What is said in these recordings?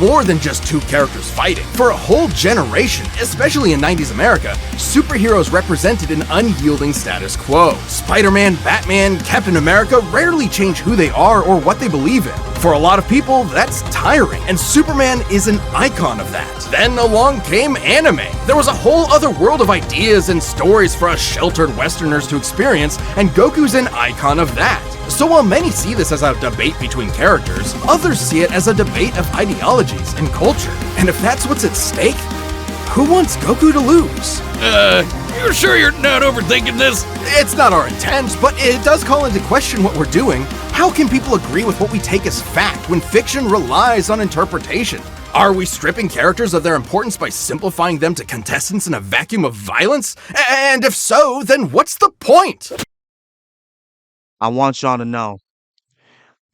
more than just two characters fighting. For a whole generation, especially in 90s America, superheroes represented an unyielding status quo. Spider-Man, Batman, Captain America rarely change who they are or what they believe in. For a lot of people, that's tiring, and Superman is an icon of that. Then along came anime. There was a whole other world of ideas and stories for us sheltered Westerners to experience, and Goku's an icon of that. So while many see this as a debate between characters, others see it as a debate of ideologies and culture. And if that's what's at stake, who wants Goku to lose? You're sure you're not overthinking this? It's not our intent, but it does call into question what we're doing. How can people agree with what we take as fact when fiction relies on interpretation? Are we stripping characters of their importance by simplifying them to contestants in a vacuum of violence? And if so, then what's the point? I want y'all to know,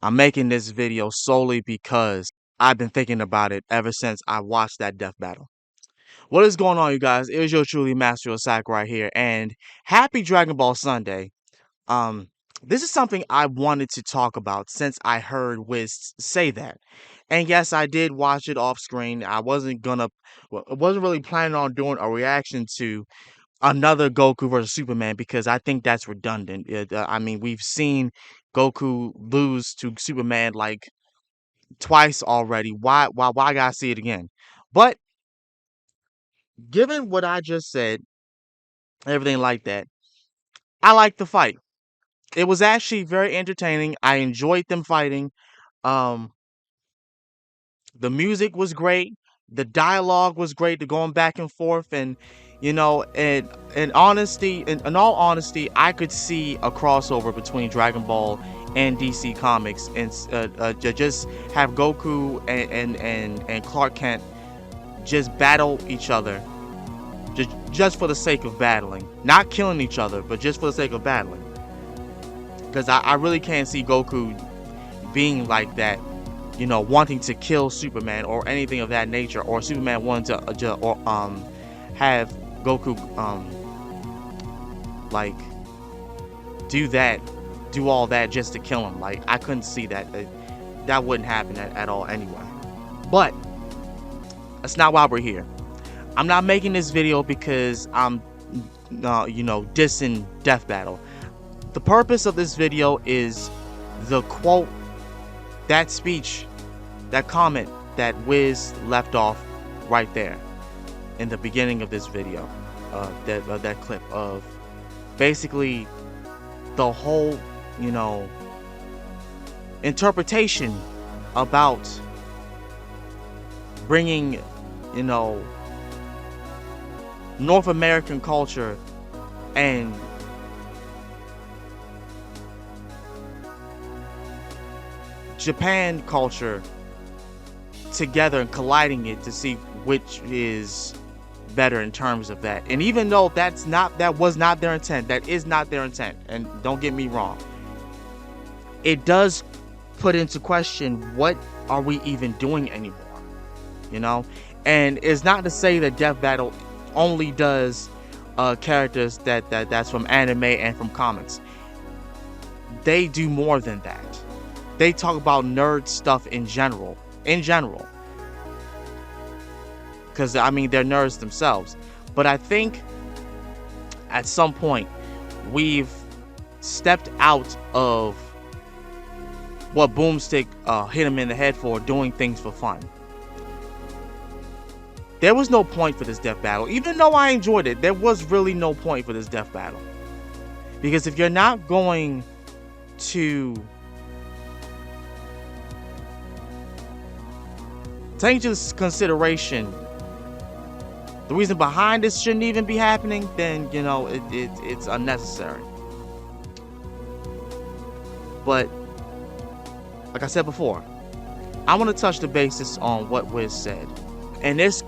I'm making this video solely because I've been thinking about it ever since I watched that death battle. What is going on, you guys? It is your truly Master of Sack right here, and happy Dragon Ball Sunday. This is something I wanted to talk about since I heard Wiz say that. And yes, I did watch it off screen. I wasn't really planning on doing a reaction to another Goku versus Superman because I think that's redundant. I mean, we've seen Goku lose to Superman like twice already. Why gotta see it again? But given what I just said, everything like that, I like the fight. It was actually very entertaining. I enjoyed them fighting. The music was great. The dialogue was great. The going back and forth, and in all honesty, I could see a crossover between Dragon Ball and DC Comics, and just have Goku and Clark Kent just battle each other, just for the sake of battling, not killing each other, but just for the sake of battling. Because I really can't see Goku being like that, wanting to kill Superman or anything of that nature, or Superman wanting to have Goku like do all that just to kill him. Like, I couldn't see that. That wouldn't happen at all anyway. But that's not why we're here. I'm not making this video because I'm dissing Death Battle. The purpose of this video is the quote, that speech, that comment that Wiz left off right there in the beginning of this video, that clip of basically the whole, interpretation about bringing, North American culture and Japan culture together and colliding it to see which is better in terms of that. And even though that was not their intent, that is not their intent, and don't get me wrong, it does put into question, what are we even doing anymore? And it's not to say that Death Battle only does characters that's from anime and from comics. They do more than that. They talk about nerd stuff in general. Because, I mean, they're nerds themselves. But I think at some point we've stepped out of what Boomstick hit him in the head for, doing things for fun. There was no point for this death battle. Even though I enjoyed it, there was really no point for this death battle. Because if you're not going to take into consideration the reason behind this shouldn't even be happening, then, it's unnecessary. But, like I said before, I want to touch the basis on what Wiz said. And this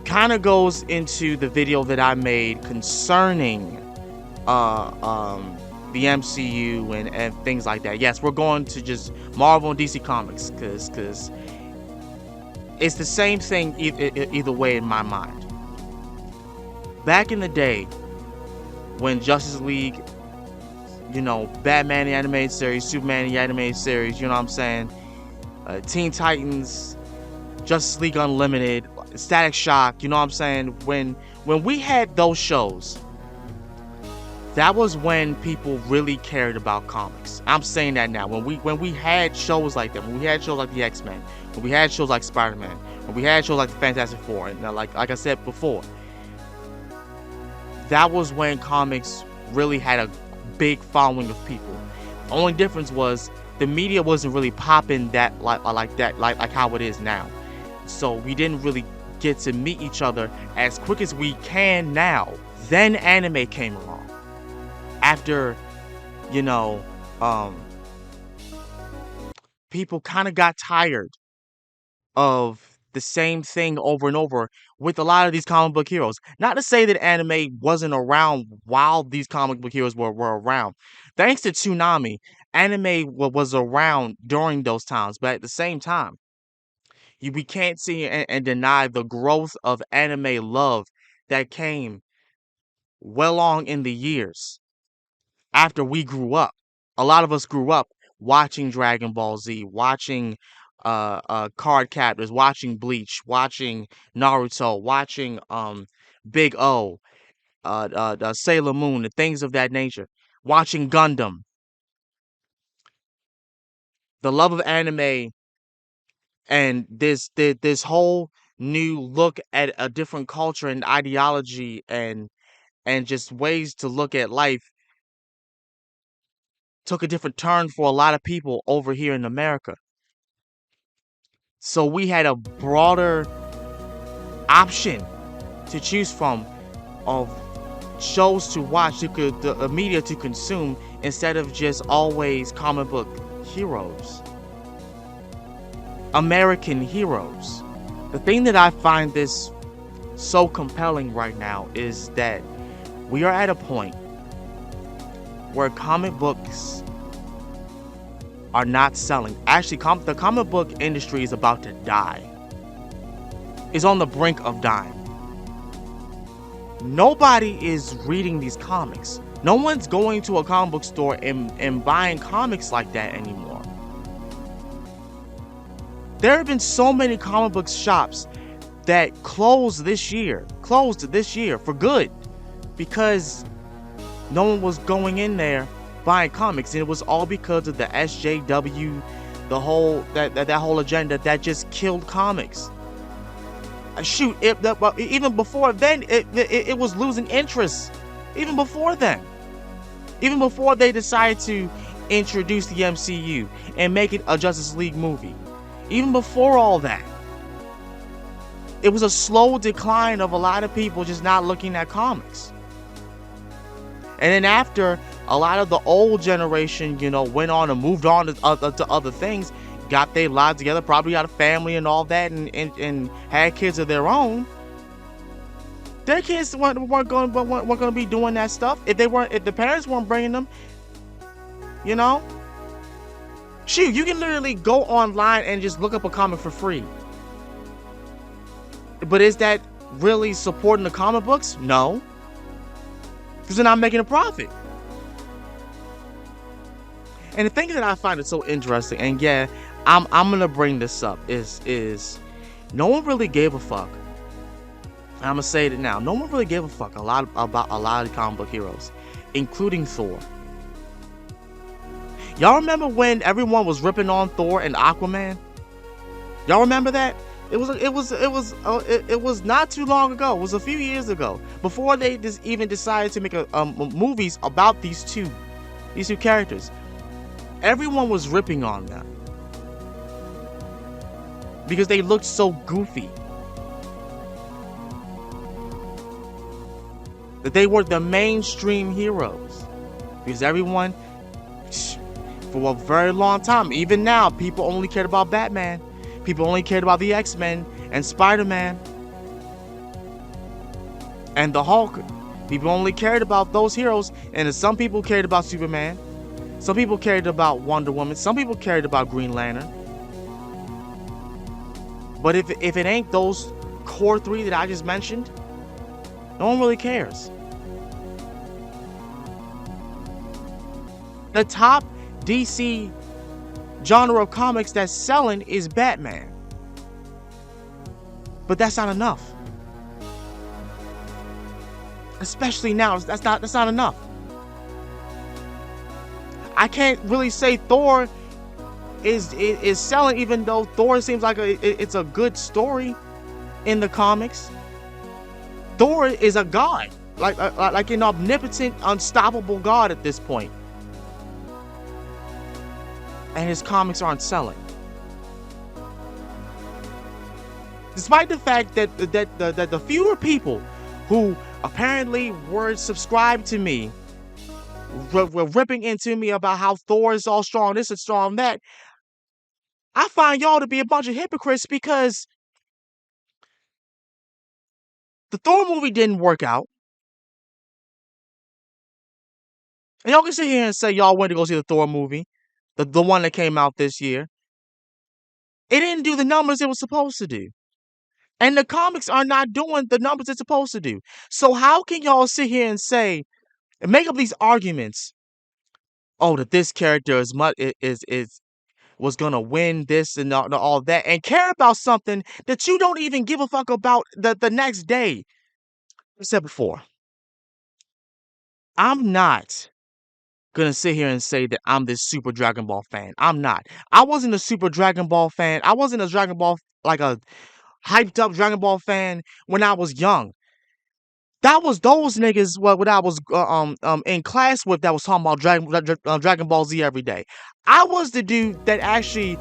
kind of goes into the video that I made concerning the MCU and things like that. Yes, we're going to just Marvel and DC Comics because it's the same thing either way in my mind. Back in the day when Justice League, Batman the animated series, Superman the animated series, Teen Titans, Justice League Unlimited, Static Shock, you know what I'm saying? When we had those shows, that was when people really cared about comics. I'm saying that now. When we had shows like that, when we had shows like the X-Men, when we had shows like Spider-Man, when we had shows like the Fantastic Four, and like I said before, that was when comics really had a big following of people. The only difference was the media wasn't really popping that like how it is now. So we didn't really get to meet each other as quick as we can now. Then anime came along. After, you know, people kind of got tired of the same thing over and over with a lot of these comic book heroes. Not to say that anime wasn't around while these comic book heroes were around. Thanks to Toonami, anime was around during those times. But at the same time, we can't see and deny the growth of anime love that came well on in the years after we grew up. A lot of us grew up watching Dragon Ball Z, watching Card Captors, watching Bleach, watching Naruto, watching Big O, Sailor Moon, and things of that nature, watching Gundam. The love of anime and this whole new look at a different culture and ideology and just ways to look at life took a different turn for a lot of people over here in America. So we had a broader option to choose from of shows to watch, the media to consume, instead of just always comic book heroes. American heroes. The thing that I find this so compelling right now is that we are at a point where comic books are not selling. Actually, the comic book industry is about to die. It's on the brink of dying. Nobody is reading these comics. No one's going to a comic book store and buying comics like that anymore. There have been so many comic book shops that closed this year for good, because no one was going in there buying comics, and it was all because of the SJW, the whole that whole agenda that just killed comics. Shoot, even before then, it was losing interest. Even before then, even before they decided to introduce the MCU and make it a Justice League movie, even before all that, it was a slow decline of a lot of people just not looking at comics. And then after a lot of the old generation, went on and moved on to other things, got their lives together, probably got a family and all that, and had kids of their own, their kids weren't going to be doing that stuff if the parents weren't bringing them. Shoot, you can literally go online and just look up a comic for free. But is that really supporting the comic books? No. Because they're not making a profit. And the thing that I find it so interesting, and yeah, I'm gonna bring this up, is no one really gave a fuck. And I'm gonna say it now. No one really gave a fuck about a lot of comic book heroes, including Thor. Y'all remember when everyone was ripping on Thor and Aquaman? Y'all remember that? It was not too long ago. It was a few years ago, before they even decided to make movies about these two characters. Everyone was ripping on them because they looked so goofy, that they were the mainstream heroes. Because everyone, for a very long time, even now, people only cared about Batman. People only cared about the X-Men and Spider-Man and the Hulk. People only cared about those heroes, and some people cared about Superman. Some people cared about Wonder Woman. Some people cared about Green Lantern. But if it ain't those core three that I just mentioned, no one really cares. The top DC genre of comics that's selling is Batman. But that's not enough. Especially now, that's not enough. I can't really say Thor is selling, even though Thor seems like it's a good story in the comics. Thor is a god, like an omnipotent, unstoppable god at this point, and his comics aren't selling, despite the fact that the fewer people who apparently were subscribed to me were ripping into me about how Thor is all strong, this and strong that. I find y'all to be a bunch of hypocrites, because the Thor movie didn't work out. And y'all can sit here and say y'all went to go see the Thor movie, the one that came out this year. It didn't do the numbers it was supposed to do. And the comics are not doing the numbers it's supposed to do. So how can y'all sit here and say, and make up these arguments, oh, that this character was gonna win this and all that, and care about something that you don't even give a fuck about the next day? I said before, I'm not gonna sit here and say that I'm this super Dragon Ball fan. I'm not. I wasn't a super Dragon Ball fan. I wasn't a Dragon Ball, like a hyped up Dragon Ball fan when I was young. That was those niggas what I was in class with, that was talking about Dragon Ball Z every day. I was the dude that actually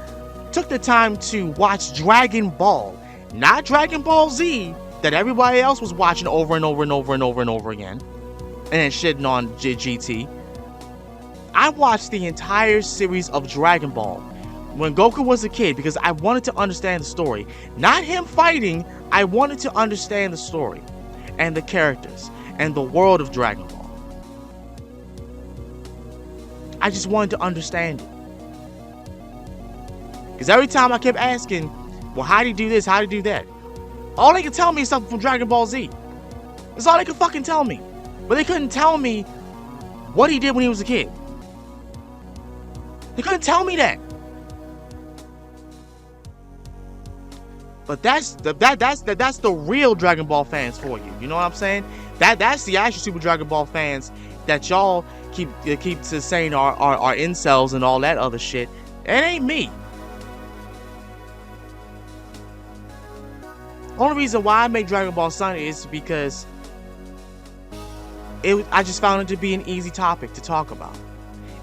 took the time to watch Dragon Ball, not Dragon Ball Z that everybody else was watching over and over and over and over and over again, and then shitting on GT. I watched the entire series of Dragon Ball when Goku was a kid, because I wanted to understand the story. Not him fighting, I wanted to understand the story and the characters and the world of Dragon Ball. I just wanted to understand it. Because every time I kept asking, well, how do you do this? How do you do that? All they could tell me is something from Dragon Ball Z. That's all they could fucking tell me. But they couldn't tell me what he did when he was a kid. They couldn't tell me that. But that's the real Dragon Ball fans for you. You know what I'm saying? That's the actual Super Dragon Ball fans that y'all keep saying are incels and all that other shit. It ain't me. Only reason why I make Dragon Ball Sunny is because I just found it to be an easy topic to talk about.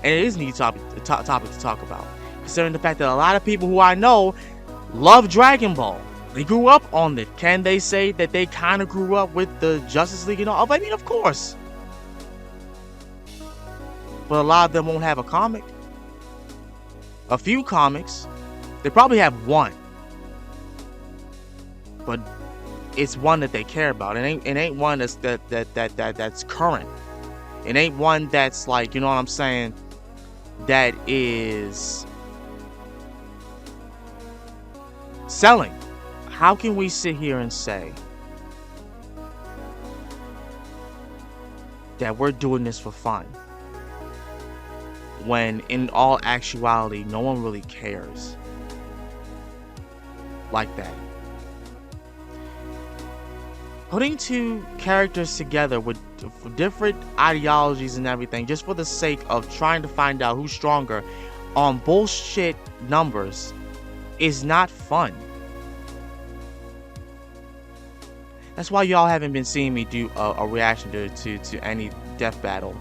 And it is an easy topic to talk about, considering the fact that a lot of people who I know love Dragon Ball. They grew up on it. Can they say that they kind of grew up with the Justice League and all? I mean, of course. But a lot of them won't have a comic. A few comics. They probably have one. But it's one that they care about. It ain't one that's current. It ain't one that's like, you know what I'm saying, that is selling. How can we sit here and say that we're doing this for fun when in all actuality no one really cares like that? Putting two characters together with different ideologies and everything just for the sake of trying to find out who's stronger on bullshit numbers is not fun. That's why y'all haven't been seeing me do a reaction to any death battle.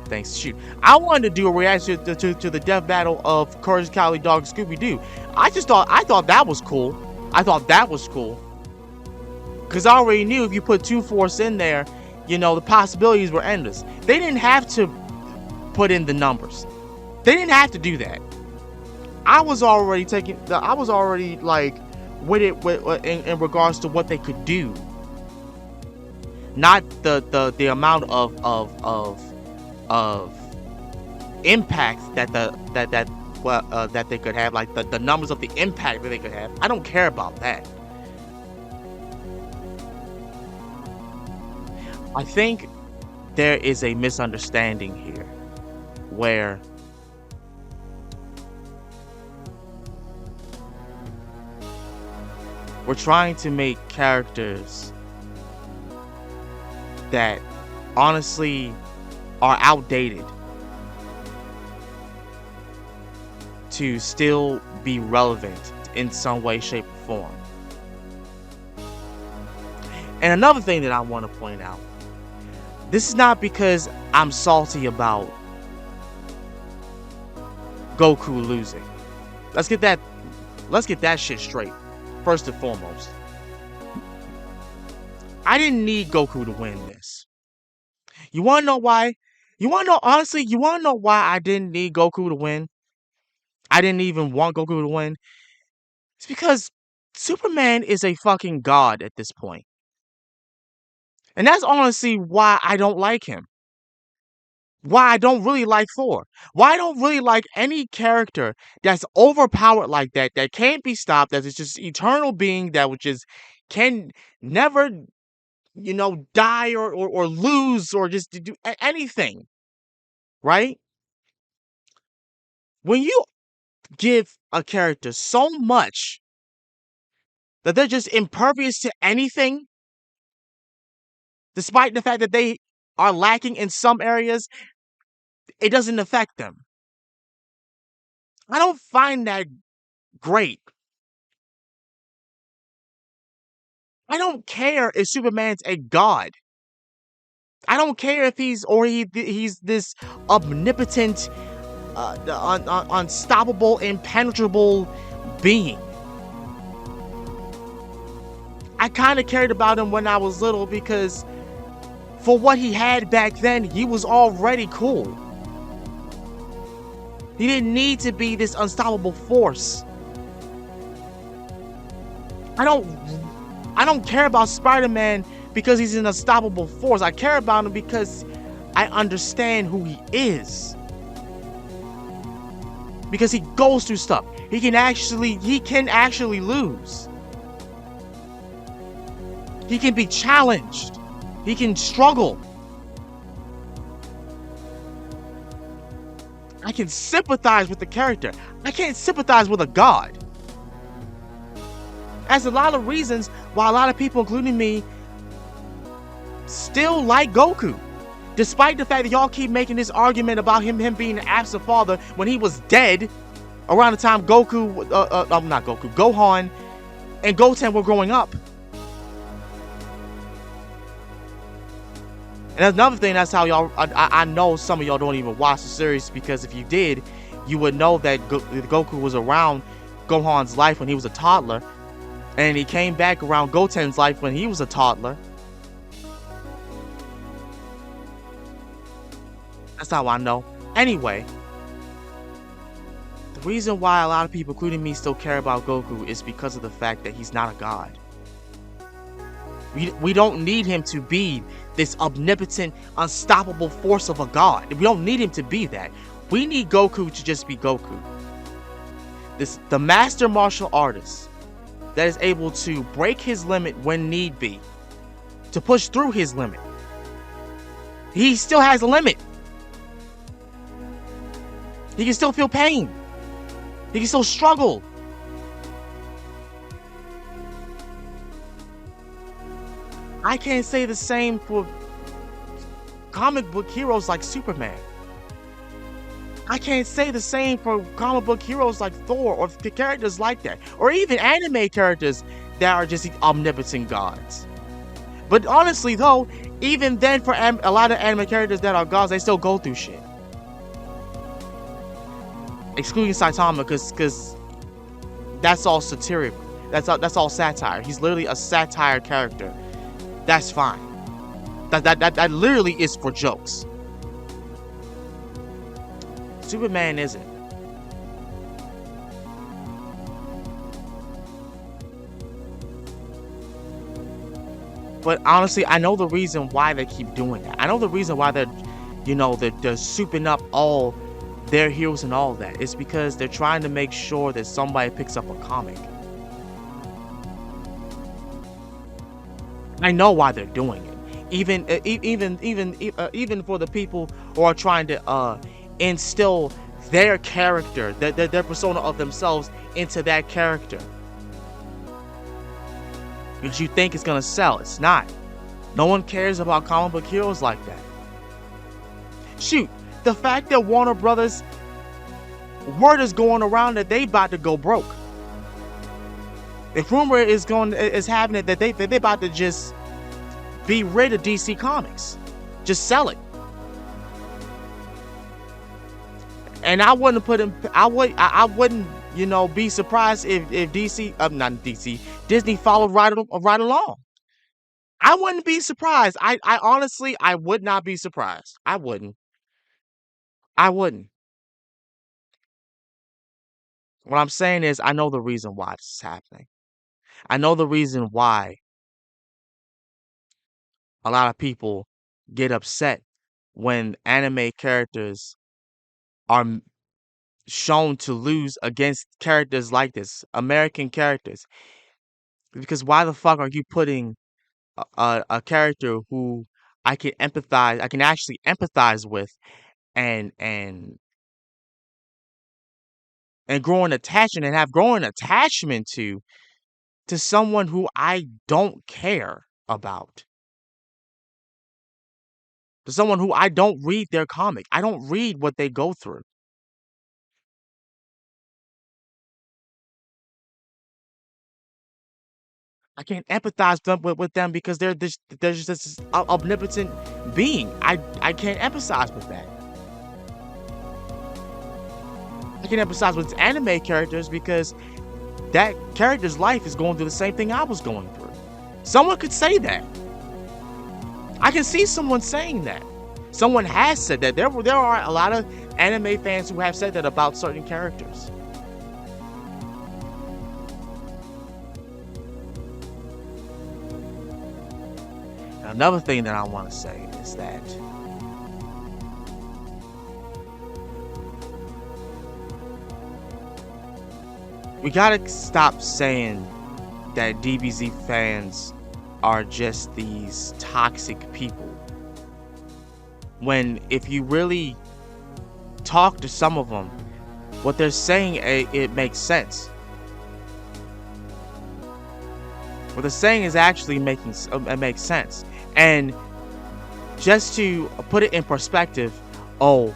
Thanks. Shoot, I wanted to do a reaction to the death battle of Courage Cowardly Dog and Scooby-Doo. I thought that was cool. I thought that was cool. Because I already knew if you put 2-Force in there, you know, the possibilities were endless. They didn't have to put in the numbers. They didn't have to do that. I was already like with it in regards to what they could do. Not the amount of impact that they could have, like the numbers of the impact that they could have. I don't care about that. I think there is a misunderstanding here where We're trying to make characters that honestly are outdated to still be relevant in some way, shape, or form. And another thing that I want to point out, this is not because I'm salty about Goku losing. Let's get that shit straight. First and foremost, I didn't need Goku to win this. You want to know why? You want to know, honestly, you want to know why I didn't need Goku to win? I didn't even want Goku to win. It's because Superman is a fucking god at this point. And that's honestly why I don't like him. Why I don't really like Thor. Why I don't really like any character that's overpowered like that, that can't be stopped, that is just eternal being, that would just can never, die or lose or just do anything. Right? When you give a character so much that they're just impervious to anything, despite the fact that they are lacking in some areas, it doesn't affect them. I don't find that great. I don't care if Superman's a god. I don't care if he's this omnipotent, unstoppable, impenetrable being. I kind of cared about him when I was little because for what he had back then, he was already cool. He didn't need to be this unstoppable force. I don't care about Spider-Man because he's an unstoppable force. I care about him because I understand who he is. Because he goes through stuff. He can actually lose. He can be challenged. He can struggle. I can sympathize with the character. I can't sympathize with a god. That's a lot of reasons why a lot of people, including me, still like Goku. Despite the fact that y'all keep making this argument about him being an absent father when he was dead around the time Gohan and Goten were growing up. And that's another thing, that's how y'all, I know some of y'all don't even watch the series, because if you did, you would know that Goku was around Gohan's life when he was a toddler, and he came back around Goten's life when he was a toddler. That's how I know. Anyway, the reason why a lot of people, including me, still care about Goku is because of the fact that he's not a god. We don't need him to be this omnipotent, unstoppable force of a god. We don't need him to be that. We need Goku to just be Goku. The master martial artist that is able to break his limit when need be, to push through his limit. He still has a limit. He can still feel pain. He can still struggle. I can't say the same for comic book heroes like Superman. I can't say the same for comic book heroes like Thor, or the characters like that, or even anime characters that are just omnipotent gods. But honestly though, even then, for a lot of anime characters that are gods, they still go through shit. Excluding Saitama, because that's all satirical. That's all satire. He's literally a satire character. That's fine. That literally is for jokes. Superman isn't. But honestly, I know the reason why they keep doing that. I know the reason why they're souping up all their heroes and all that. It's because they're trying to make sure that somebody picks up a comic. I know why they're doing it. Even for the people who are trying to instill their character, their persona of themselves into that character. because you think it's gonna sell. It's not. No one cares about comic book heroes like that. Shoot, the fact that Warner Brothers, word is going around that they about to go broke. The rumor is happening that they about to just be rid of DC Comics, just sell it. And I wouldn't put him. I wouldn't, be surprised if Disney followed right along. I wouldn't be surprised. I honestly, I would not be surprised. I wouldn't. What I'm saying is, I know the reason why this is happening. I know the reason why a lot of people get upset when anime characters are shown to lose against characters like this, American characters. Because why the fuck are you putting a character who I can actually empathize with, and grow an attachment and have growing attachment to someone who I don't care about, to someone who I don't read their comic. I don't read what they go through. I can't empathize with them because they're just this omnipotent being. I can't empathize with that. I can empathize with anime characters because that character's life is going through the same thing I was going through. Someone could say that. I can see someone saying that. Someone has said that. There are a lot of anime fans who have said that about certain characters. Another thing that I want to say is that we gotta stop saying that DBZ fans are just these toxic people. When if you really talk to some of them, what they're saying, it makes sense. What they're saying is actually it makes sense. And just to put it in perspective, well,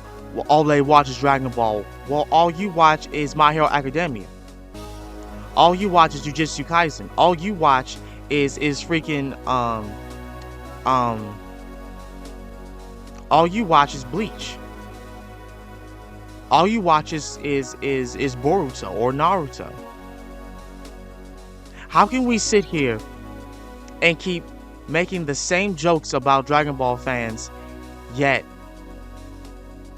all they watch is Dragon Ball. Well, all you watch is My Hero Academia. All you watch is Jujutsu Kaisen. All you watch is freaking all you watch is Bleach. All you watch is Boruto or Naruto. How can we sit here and keep making the same jokes about Dragon Ball fans, yet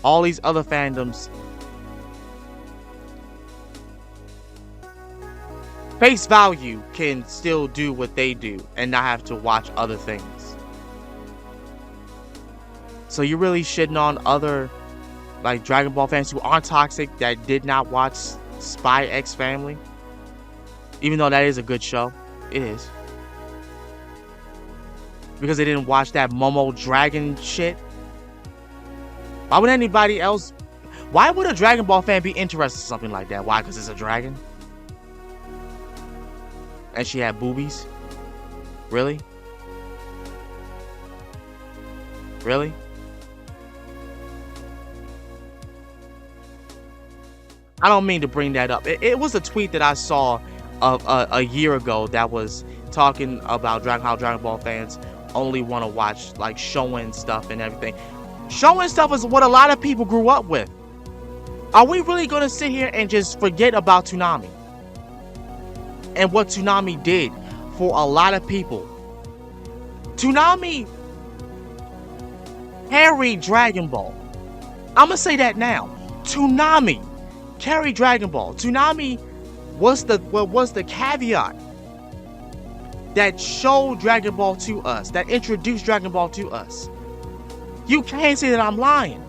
all these other fandoms face value can still do what they do and not have to watch other things? So you're really shitting on other like Dragon Ball fans who aren't toxic, that did not watch Spy X Family, even though that is a good show. It is. Because they didn't watch that Momo Dragon shit. Why would anybody else? Why would a Dragon Ball fan be interested in something like that? Why? Because it's a dragon? And she had boobies? Really? Really? I don't mean to bring that up. It was a tweet that I saw a year ago that was talking about how Dragon Ball fans only want to watch like showing stuff and everything. Showing stuff is what a lot of people grew up with. Are we really going to sit here and just forget about Toonami and what Toonami did for a lot of people? Toonami carried Dragon Ball. I'm gonna say that now. Toonami carried Dragon Ball. Toonami was the caveat that showed Dragon Ball to us, that introduced Dragon Ball to us. You can't say that I'm lying.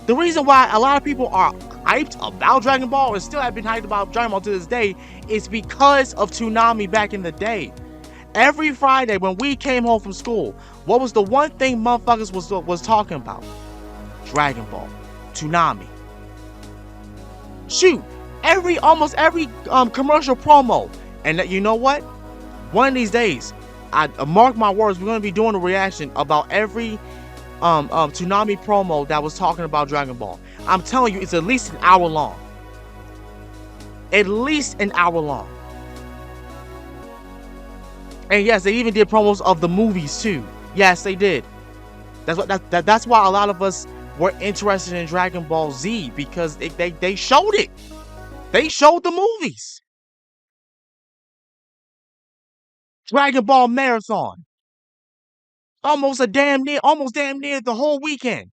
The reason why a lot of people are hyped about Dragon Ball and still have been hyped about Dragon Ball to this day is because of Toonami back in the day. Every Friday when we came home from school, what was the one thing motherfuckers was talking about? Dragon Ball. Toonami. Shoot, almost every commercial promo. And you know what? One of these days, I mark my words, we're gonna be doing a reaction about every Toonami promo that was talking about Dragon Ball. I'm telling you, it's at least an hour long. At least an hour long. And yes, they even did promos of the movies too. Yes, they did. That's why a lot of us were interested in Dragon Ball Z, because they showed it. They showed the movies. Dragon Ball Marathon. Almost damn near the whole weekend.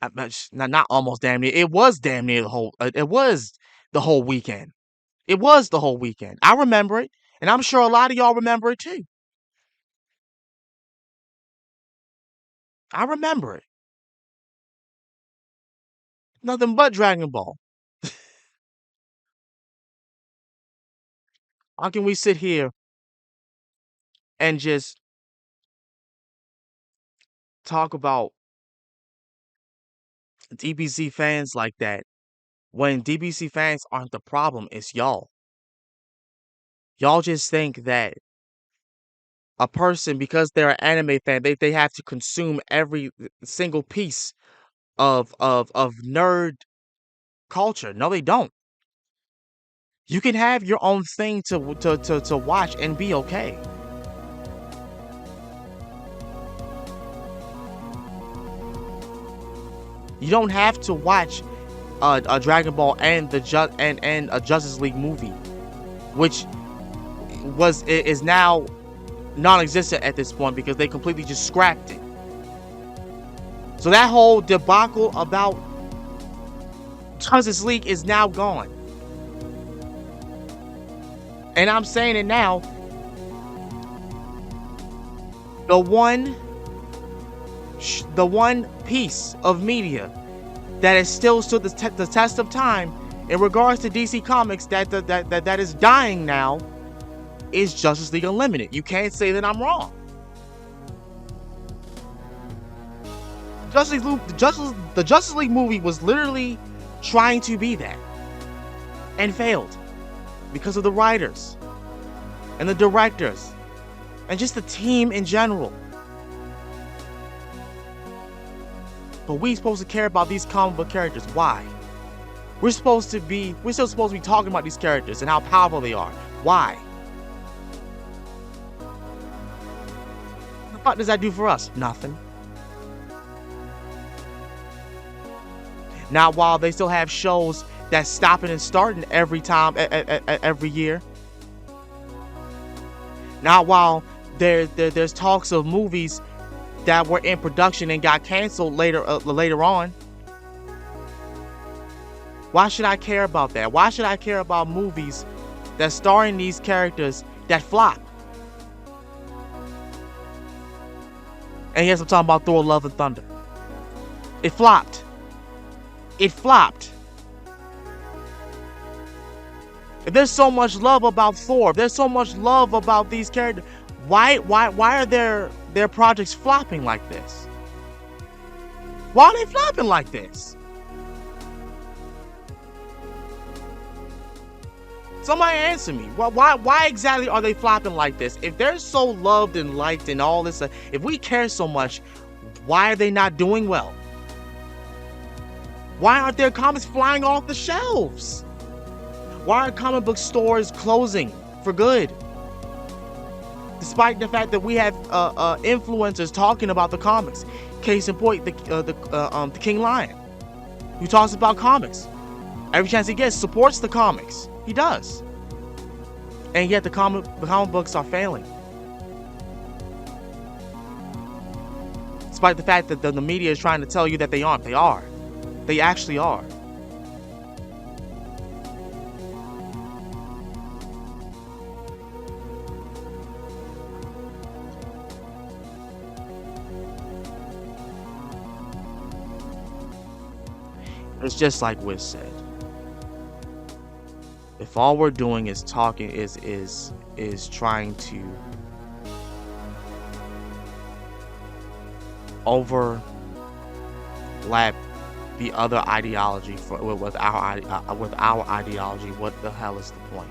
Not almost damn near. It was damn near the whole. It was the whole weekend. It was the whole weekend. I remember it, and I'm sure a lot of y'all remember it too. I remember it. Nothing but Dragon Ball. How can we sit here and just talk about DBZ fans like that when DBZ fans aren't the problem? It's y'all. Y'all just think that a person, because they're an anime fan, they have to consume every single piece of nerd culture. No, they don't. You can have your own thing to watch and be okay. You don't have to watch a Dragon Ball and a Justice League movie, which is now non-existent at this point because they completely just scrapped it. So that whole debacle about Justice League is now gone. And I'm saying it now. The one piece of media that has still stood the test of time in regards to DC Comics that is dying now is Justice League Unlimited. You can't say that I'm wrong. The Justice League movie was literally trying to be that and failed because of the writers and the directors and just the team in general. But we supposed to care about these comic book characters. Why? We're still supposed to be talking about these characters and how powerful they are. Why? What the fuck does that do for us? Nothing. Now, while they still have shows that's stopping and starting every time, every year. Now, while there's talks of movies that were in production and got canceled later on. Why should I care about that? Why should I care about movies that starring these characters that flop? And yes, I'm talking about Thor: Love and Thunder. It flopped. It flopped. If there's so much love about Thor, if there's so much love about these characters, why are their projects flopping like this? Why are they flopping like this? Somebody answer me. Why exactly are they flopping like this? If they're so loved and liked and all this, if we care so much, why are they not doing well? Why aren't their comics flying off the shelves? Why are comic book stores closing for good? Despite the fact that we have influencers talking about the comics. Case in point, the King Lion, who talks about comics. Every chance he gets, supports the comics. He does. And yet the comic books are failing. Despite the fact that the media is trying to tell you that they aren't. They are. They actually are. It's just like Wiz said. If all we're doing is talking, is trying to overlap the other ideology with our ideology, what the hell is the point?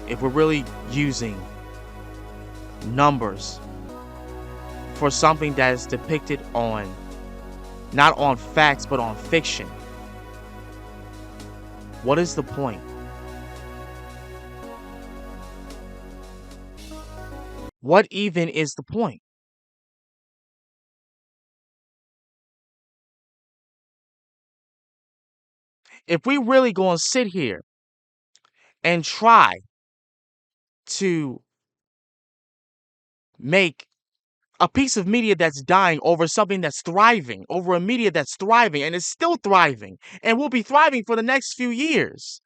if we're really using numbers for something that is depicted on, not on facts, but on fiction, what is the point? What even is the point? If we really gonna sit here and try to make a piece of media that's dying over something that's thriving, over a media that's thriving and is still thriving and will be thriving for the next few years,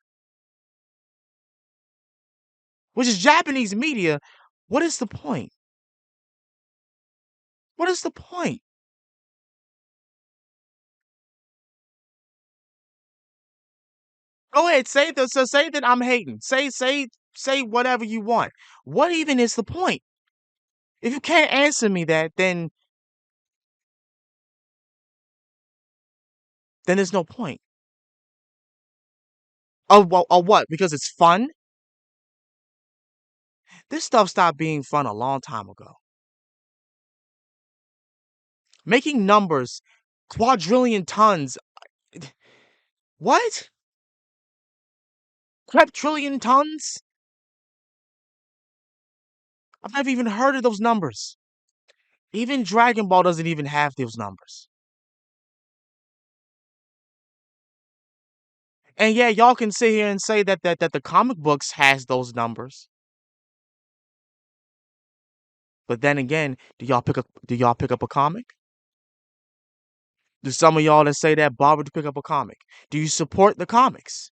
which is Japanese media, what is the point? What is the point? Go ahead, say that I'm hating. Say whatever you want. What even is the point? If you can't answer me that, then there's no point. Oh, well, what? Because it's fun? This stuff stopped being fun a long time ago. Making numbers, quadrillion tons. What? Quadrillion tons? I've never even heard of those numbers. Even Dragon Ball doesn't even have those numbers. And yeah, y'all can sit here and say that the comic books has those numbers. But then again, do y'all pick up a comic? Do some of y'all that say that bother to pick up a comic? Do you support the comics?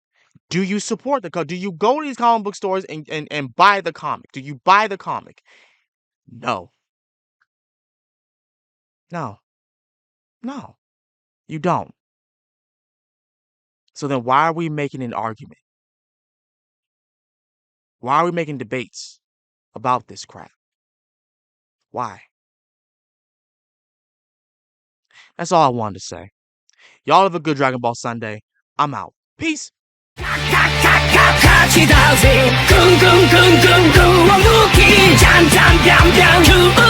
Do you support do you go to these comic book stores and buy the comic? Do you buy the comic? No. No. No. You don't. So then why are we making an argument? Why are we making debates about this crap? Why? That's all I wanted to say. Y'all have a good Dragon Ball Sunday. I'm out. Peace. 勝ちだぜぐんぐんぐんぐんぐんを抜きじゃんじゃんびゃんびゃん